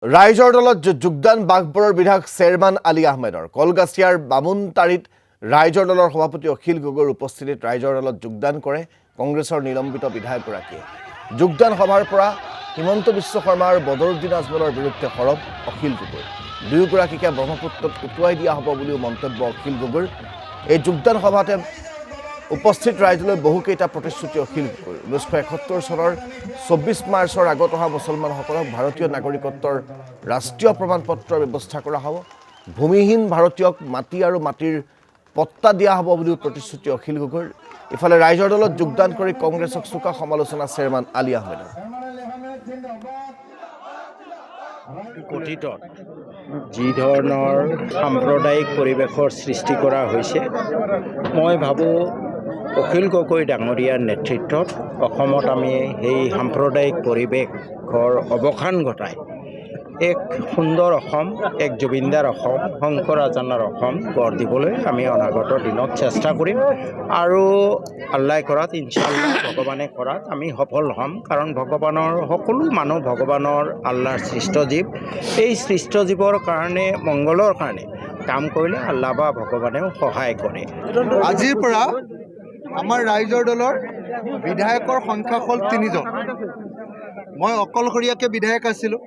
ৰাইজৰ দলত যোগদান বাঘবৰৰ বিধায়ক চেয়াৰমান আলী আহমেদৰ কলগাছিয়াৰ বামুনতাৰীত ৰাইজৰ দলৰ সভাপতি অখিল গগৈৰ উপস্থিতিত ৰাইজৰ দলত যোগদান কৰে কংগ্ৰেছৰ নিলম্বিত বিধায়কগৰাকীয়ে। যোগদান সভাৰ পৰা হিমন্ত বিশ্ব শৰ্মা আৰু বদৰুদ্দিন আজমলৰ বিৰুদ্ধে সৰব অখিল গগৈ। দুয়োগৰাকীকে ব্ৰহ্মপুত্ৰত উটুৱাই দিয়া হ'ব বুলিও মন্তব্য অখিল গগৈৰ। এই যোগদান সভাতে উপস্থিত ৰাইজলৈ বহুকেইটা প্ৰতিশ্ৰুতি অখিল গগৈৰ। 1971 চনৰ 24 মাৰ্চৰ আগত অহা মুছলমানসকলক ভাৰতীয় নাগৰিকত্বৰ ৰাষ্ট্ৰীয় প্ৰমাণপত্ৰৰ ব্যৱস্থা কৰা হ'ব। ভূমিহীন ভাৰতীয়ক মাটি আৰু মাটিৰ পট্টা দিয়া হ'ব বুলিও প্ৰতিশ্ৰুতি অখিল গগৈৰ। ইফালে ৰাইজৰ দলত যোগদান কৰি কংগ্ৰেছক চোকা সমালোচনা চেয়াৰমান আলী আহমেদৰ। কথিত যি ধৰণৰ সাম্প্ৰদায়িক পৰিৱেশৰ সৃষ্টি কৰা হৈছে, মই ভাবোঁ অখিল গগৈ ডাঙৰীয়াৰ নেতৃত্বত অসমত আমি সেই সাম্প্ৰদায়িক পৰিৱেশৰ অৱসান ঘটাই এক সুন্দৰ অসম, এক জুবিনদাৰ অসম, শংকৰ আজানৰ অসম গঢ় দিবলৈ আমি অনাগত দিনত চেষ্টা কৰিম আৰু আল্লাই কৰাত ইনশাআল্লাহ ভগৱানে কৰাত আমি সফল হ'ম। কাৰণ ভগৱানৰ সকলো মানুহ ভগৱানৰ আল্লাহৰ সৃষ্ট জীৱ। এই সৃষ্ট জীৱৰ কাৰণে মংগলৰ কাৰণে কাম কৰিলে আল্লাহ বা ভগৱানেও সহায় কৰে। আজিৰ পৰা আমাৰ ৰাইজৰ দলৰ বিধায়কৰ সংখ্যা হ'ল 3জন। মই অকলশৰীয়াকৈ বিধায়ক আছিলোঁ।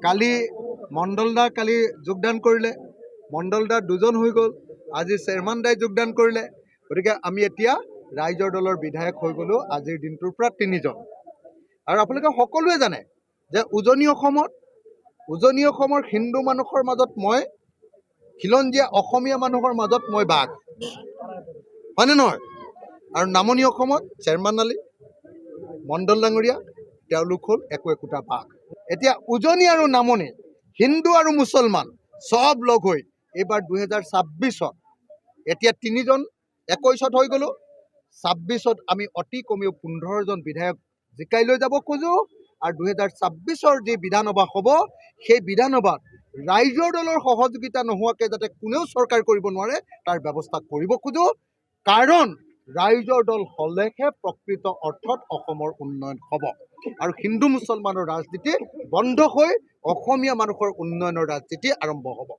কালি মণ্ডলদাৰ যোগদান কৰিলে, মণ্ডলদাৰ 2জন হৈ গ'ল। আজি চেয়াৰমান দাই যোগদান কৰিলে। গতিকে আমি এতিয়া ৰাইজৰ দলৰ বিধায়ক হৈ গ'লোঁ আজিৰ দিনটোৰ পৰা 3জন। আৰু আপোনালোকে সকলোৱে জানে যে উজনি অসমৰ হিন্দু মানুহৰ মাজত মই খিলঞ্জীয়া অসমীয়া মানুহৰ মাজত মই বাঘ, হয়নে নহয়? আৰু নামনি অসমত চেয়াৰমান আলী, মণ্ডল ডাঙৰীয়া, তেওঁলোক হ'ল একোটা বাঘ। এতিয়া উজনি আৰু নামনি, হিন্দু আৰু মুছলমান চব লগ হৈ এইবাৰ 2026-ত এতিয়া 3জন 21-ত হৈ গ'লোঁ। 26-ত আমি অতি কমেও 15জন বিধায়ক জিকাই লৈ যাব খোজোঁ। আৰু 2026-ৰ যি বিধানসভা হ'ব, সেই বিধানসভাত ৰাইজৰ দলৰ সহযোগিতা নোহোৱাকৈ যাতে কোনেও চৰকাৰ কৰিব নোৱাৰে তাৰ ব্যৱস্থা কৰিব খোজোঁ। কাৰণ ৰাইজৰ দল হ'লেহে প্ৰকৃত অৰ্থত অসমৰ উন্নয়ন হ'ব আৰু হিন্দু মুছলমানৰ ৰাজনীতি বন্ধ হৈ অসমীয়া মানুহৰ উন্নয়নৰ ৰাজনীতি আৰম্ভ হ'ব।